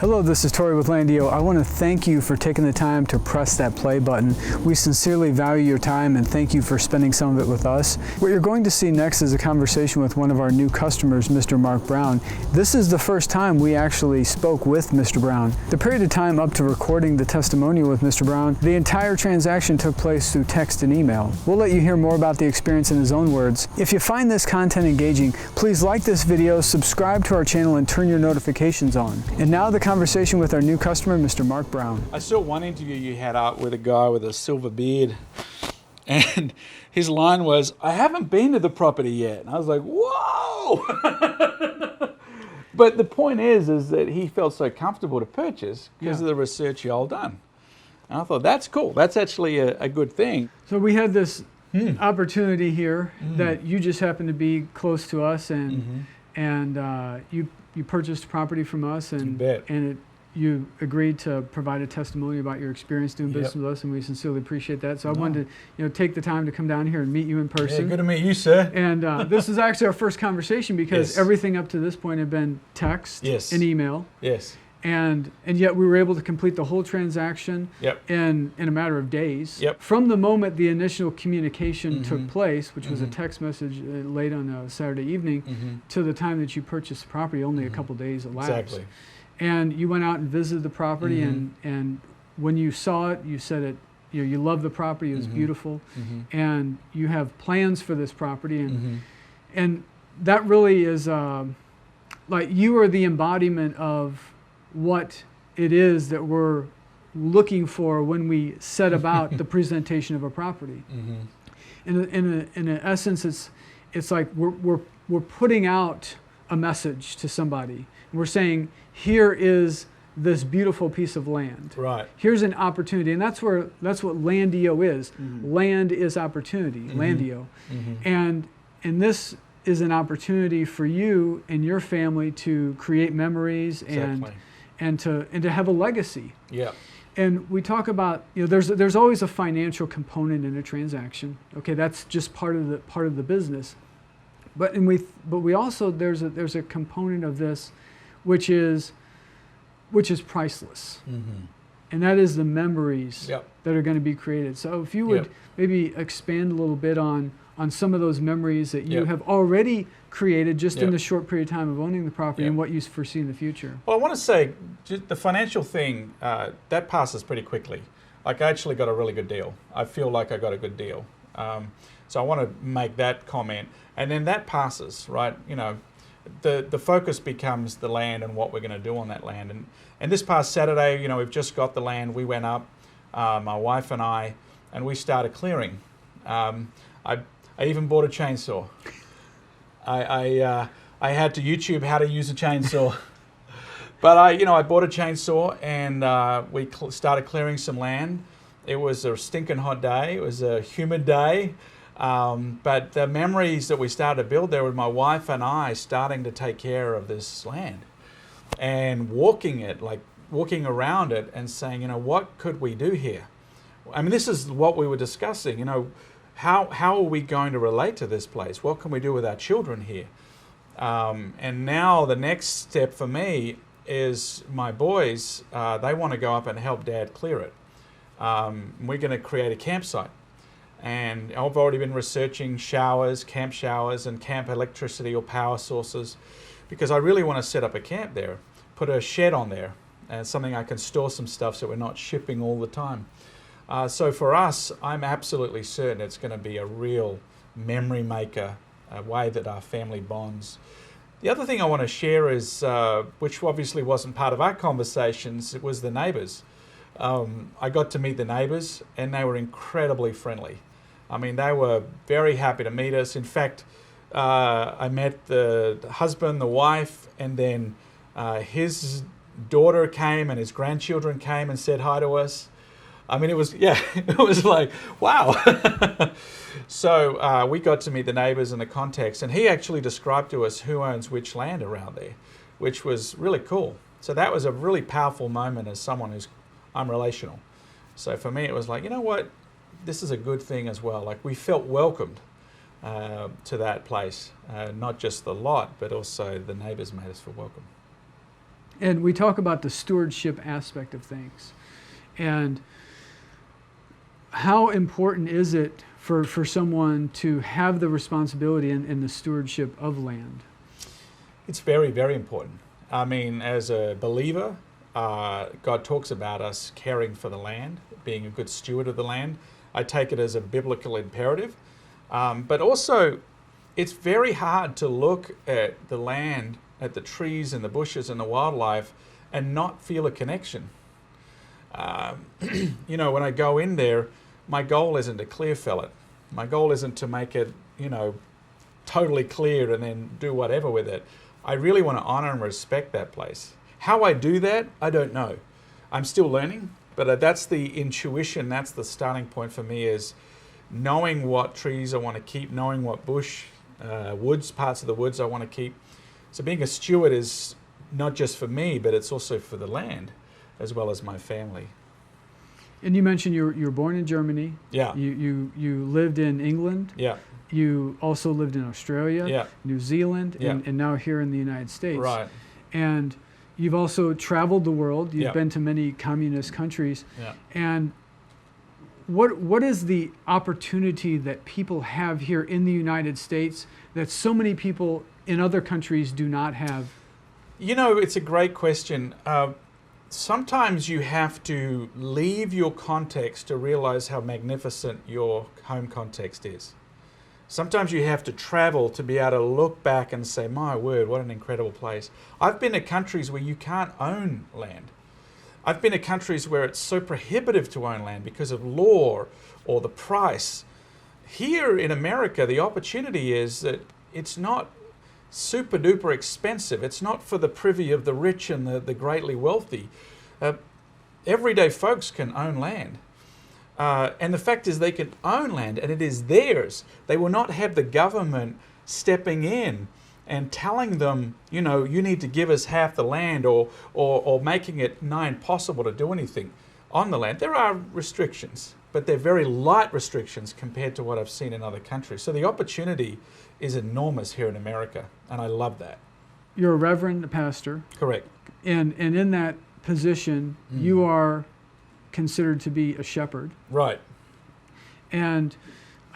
Hello, this is Tory with LANDIO. I want to thank you for taking the time to press that play button. We sincerely value your time and thank you for spending some of it with us. What you're going to see next is a conversation with one of our new customers, Mr. Mark Brown. This is the first time we actually spoke with Mr. Brown. The period of time up to recording the testimonial with Mr. Brown, the entire transaction took place through text and email. We'll let you hear more about the experience in his own words. If you find this content engaging, please like this video, subscribe to our channel, and turn your notifications on. And now the conversation with our new customer, Mr. Mark Brown. I saw one interview you had up with a guy with a silver beard, and his line was, "I haven't been to the property yet." And I was like, whoa! But the point is that he felt so comfortable to purchase because of the research you all done. And I thought, that's cool. That's actually a good thing. So we had this opportunity here that you just happened to be close to us, and you purchased property from us, and you agreed to provide a testimony about your experience doing business with us, and we sincerely appreciate that. So I wanted to take the time to come down here and meet you in person. Yeah, good to meet you, sir. And this is actually our first conversation because everything up to this point had been text and email. Yes. And yet we were able to complete the whole transaction in a matter of days. From the moment the initial communication took place, which was a text message late on a Saturday evening, to the time that you purchased the property, only a couple days elapsed. Exactly. And you went out and visited the property, and when you saw it, you said it. You loved the property; it was beautiful, and you have plans for this property, and that really is like you are the embodiment of what it is that we're looking for when we set about the presentation of a property. In essence, it's like we're putting out a message to somebody. We're saying, here is this beautiful piece of land. Right. Here's an opportunity, and that's what LANDIO is. Land is opportunity. LANDIO, and this is an opportunity for you and your family to create memories and to have a legacy. Yeah. And we talk about, there's always a financial component in a transaction. Okay, that's just part of the business. But we also there's a component of this which is priceless. And that is the memories that are going to be created. So if you would maybe expand a little bit on some of those memories that you have already created just in the short period of time of owning the property and what you foresee in the future. Well, I want to say the financial thing, that passes pretty quickly. Like, I actually got a really good deal. I feel like I got a good deal. So I want to make that comment. And then that passes, right? The focus becomes the land and what we're going to do on that land. And this past Saturday, we've just got the land. We went up, my wife and I, and we started clearing. I even bought a chainsaw. I had to YouTube how to use a chainsaw. But I bought a chainsaw, and we started clearing some land. It was a stinking hot day. It was a humid day. But the memories that we started to build there with my wife and I starting to take care of this land and walking around it and saying, what could we do here? I mean, this is what we were discussing, how are we going to relate to this place? What can we do with our children here? And now the next step for me is my boys, they want to go up and help Dad clear it. We're going to create a campsite. And I've already been researching showers, camp showers, and camp electricity or power sources, because I really want to set up a camp there, put a shed on there, and something I can store some stuff so we're not shipping all the time. So for us, I'm absolutely certain it's going to be a real memory maker, a way that our family bonds. The other thing I want to share is, which obviously wasn't part of our conversations, it was the neighbours. I got to meet the neighbours, and they were incredibly friendly. I mean, they were very happy to meet us. In fact, I met the husband, the wife, and then his daughter came and his grandchildren came and said hi to us. I mean, it was like, wow. So we got to meet the neighbours in the context, and he actually described to us who owns which land around there, which was really cool. So that was a really powerful moment as someone I'm relational. So for me, it was like, you know what? This is a good thing as well. Like, we felt welcomed to that place. Not just the lot, but also the neighbours made us feel welcome. And we talk about the stewardship aspect of things. And how important is it for someone to have the responsibility in the stewardship of land? It's very, very important. I mean, as a believer, God talks about us caring for the land, being a good steward of the land. I take it as a biblical imperative. But also, it's very hard to look at the land, at the trees and the bushes and the wildlife, and not feel a connection. You know, when I go in there, my goal isn't to clear fell it. My goal isn't to make it, you know, totally clear and then do whatever with it. I really want to honor and respect that place. How I do that, I don't know. I'm still learning, but that's the intuition, that's the starting point for me, is knowing what trees I want to keep, knowing what bush, woods, parts of the woods I want to keep. So being a steward is not just for me, but it's also for the land as well as my family. And you mentioned you were born in Germany. Yeah. You lived in England. Yeah. You also lived in Australia, Yeah. New Zealand, Yeah. and now here in the United States. Right. And you've also traveled the world. You've Yeah. been to many communist countries. Yeah. And what is the opportunity that people have here in the United States that so many people in other countries do not have? You know, it's a great question. Sometimes you have to leave your context to realize how magnificent your home context is. Sometimes you have to travel to be able to look back and say, my word, what an incredible place. I've been to countries where you can't own land. I've been to countries where it's so prohibitive to own land because of law or the price. Here in America, the opportunity is that it's not super duper expensive. It's not for the privy of the rich and the greatly wealthy. Everyday folks can own land. And the fact is they can own land and it is theirs. They will not have the government stepping in and telling them, you know, you need to give us half the land or making it nigh impossible to do anything on the land. There are restrictions, but they're very light restrictions compared to what I've seen in other countries. So the opportunity is enormous here in America, and I love that. You're a reverend, a pastor. Correct. And in that position, you are considered to be a shepherd. Right. And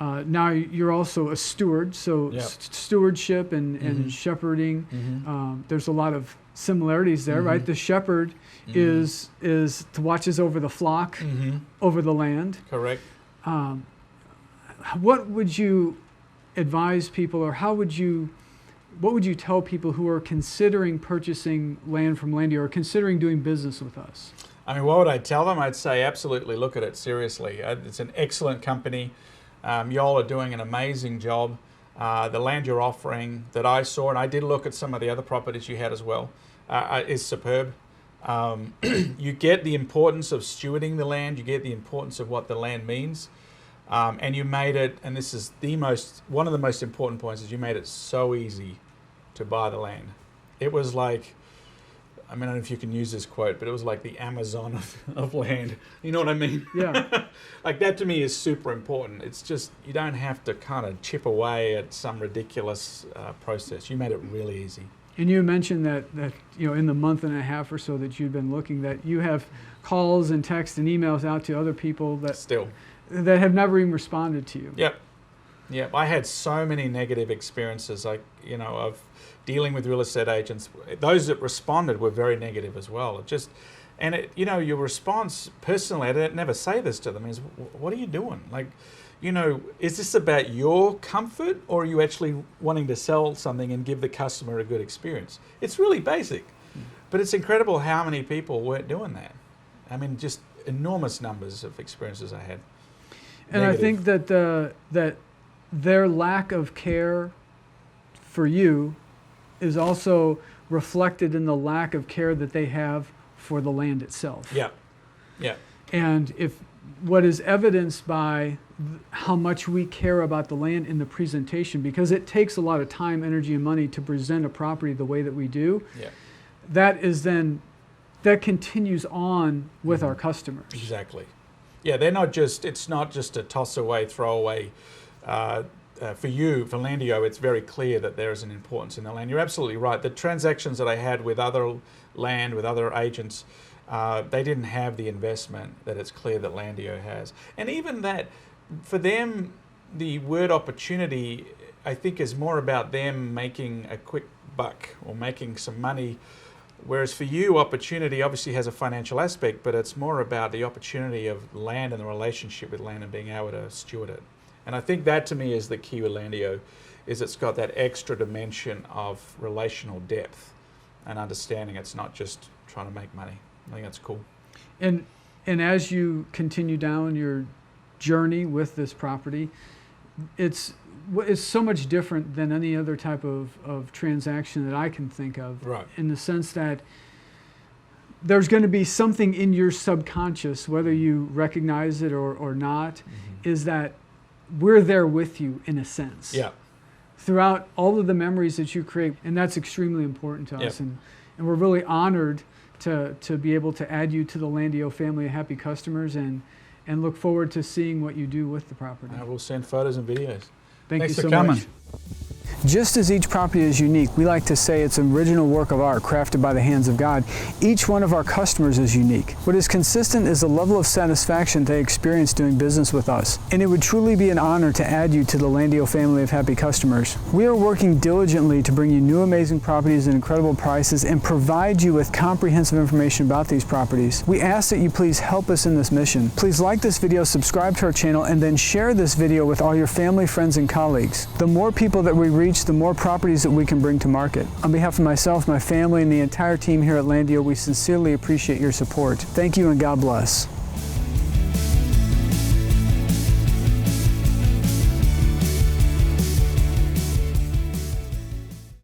now you're also a steward, so Yep. Stewardship and shepherding, there's a lot of similarities there, right? The shepherd is watches over the flock, over the land. Correct. What would you advise people, or what would you tell people who are considering purchasing land from LANDIO or considering doing business with us? I mean, what would I tell them? I'd say absolutely look at it seriously. It's an excellent company. Y'all are doing an amazing job. The land you're offering that I saw, and I did look at some of the other properties you had as well, is superb. You get the importance of stewarding the land. You get the importance of what the land means. And you made it, and this is one of the most important points, is you made it so easy to buy the land. It was like, I mean, I don't know if you can use this quote, but it was like the Amazon of land. You know what I mean? Yeah. Like that to me is super important. It's just, you don't have to kind of chip away at some ridiculous process. You made it really easy. And you mentioned that in the month and a half or so that you've been looking, that you have calls and texts and emails out to other people that have never even responded to you. Yep. I had so many negative experiences, of dealing with real estate agents. Those that responded were very negative as well. Your response personally, I never say this to them, is, what are you doing? Is this about your comfort, or are you actually wanting to sell something and give the customer a good experience? It's really basic, but it's incredible how many people weren't doing that. I mean, just enormous numbers of experiences I had. And negative. I think that their lack of care for you is also reflected in the lack of care that they have for the land itself. Yeah. And if what is evidenced by how much we care about the land in the presentation, because it takes a lot of time, energy, and money to present a property the way that we do, that continues on with our customers. Exactly. Yeah, it's not just a toss away, throw away for you, for Landio, it's very clear that there is an importance in the land. You're absolutely right. The transactions that I had with other land, with other agents, they didn't have the investment that it's clear that Landio has. And even that, for them, the word opportunity, I think, is more about them making a quick buck or making some money. Whereas for you, opportunity obviously has a financial aspect, but it's more about the opportunity of land and the relationship with land and being able to steward it. And I think that to me is the key with Landio, is it's got that extra dimension of relational depth and understanding. It's not just trying to make money. I think that's cool. And as you continue down your journey with this property, it's so much different than any other type of transaction that I can think of. Right. In the sense that there's going to be something in your subconscious, whether you recognize it or not, is that we're there with you in a sense. Yeah. Throughout all of the memories that you create, and that's extremely important to us. And we're really honored to be able to add you to the Landio family of happy customers, and look forward to seeing what you do with the property. I will send photos and videos. Thanks for so coming. much. Just as each property is unique, we like to say it's an original work of art crafted by the hands of God. Each one of our customers is unique. What is consistent is the level of satisfaction they experience doing business with us. And it would truly be an honor to add you to the Landio family of happy customers. We are working diligently to bring you new amazing properties at incredible prices and provide you with comprehensive information about these properties. We ask that you please help us in this mission. Please like this video, subscribe to our channel, and then share this video with all your family, friends, and colleagues. The more people that we reach, the more properties that we can bring to market. On behalf of myself, my family, and the entire team here at Landio, we sincerely appreciate your support. Thank you and God bless.